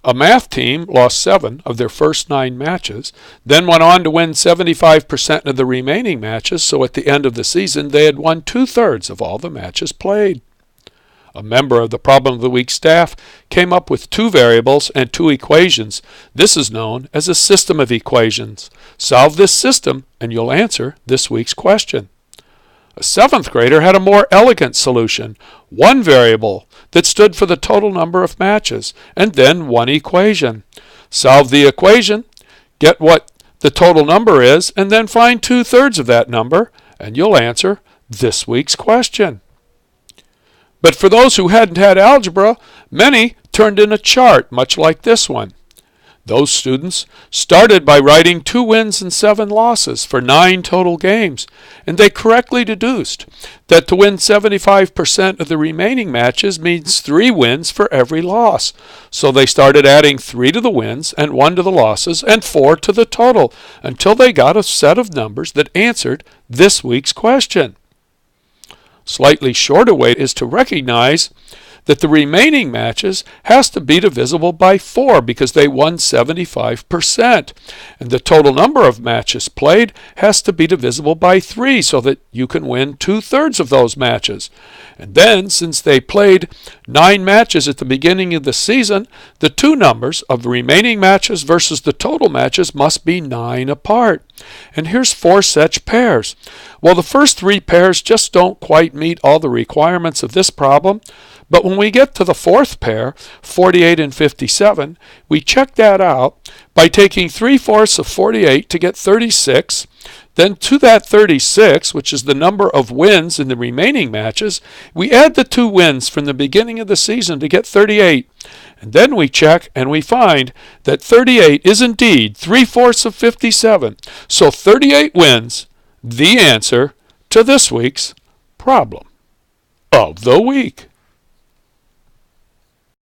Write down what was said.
A math team lost 7 of their first 9 matches, then went on to win 75% of the remaining matches, so at the end of the season they had won 2/3 of all the matches played. A member of the Problem of the Week staff came up with 2 variables and 2 equations. This is known as a system of equations. Solve this system and you'll answer this week's question. A 7th grader had a more elegant solution, 1 variable that stood for the total number of matches, and then 1 equation. Solve the equation, get what the total number is, and then find 2/3 of that number, and you'll answer this week's question. But for those who hadn't had algebra, many turned in a chart much like this one. Those students started by writing 2 wins and 7 losses for 9 total games, and they correctly deduced that to win 75% of the remaining matches means 3 wins for every loss. So they started adding 3 to the wins and 1 to the losses and 4 to the total until they got a set of numbers that answered this week's question. Slightly shorter way is to recognize that the remaining matches has to be divisible by 4 because they won 75%. And the total number of matches played has to be divisible by 3 so that you can win 2/3 of those matches. And then, since they played 9 matches at the beginning of the season, the 2 numbers of the remaining matches versus the total matches must be 9 apart. And here's 4 such pairs. Well, the first 3 pairs just don't quite meet all the requirements of this problem. But when we get to the 4th pair, 48 and 57, we check that out by taking 3/4 of 48 to get 36. Then to that 36, which is the number of wins in the remaining matches, we add the 2 wins from the beginning of the season to get 38. And then we check and we find that 38 is indeed 3/4 of 57. So 38 wins, the answer to this week's problem of the week.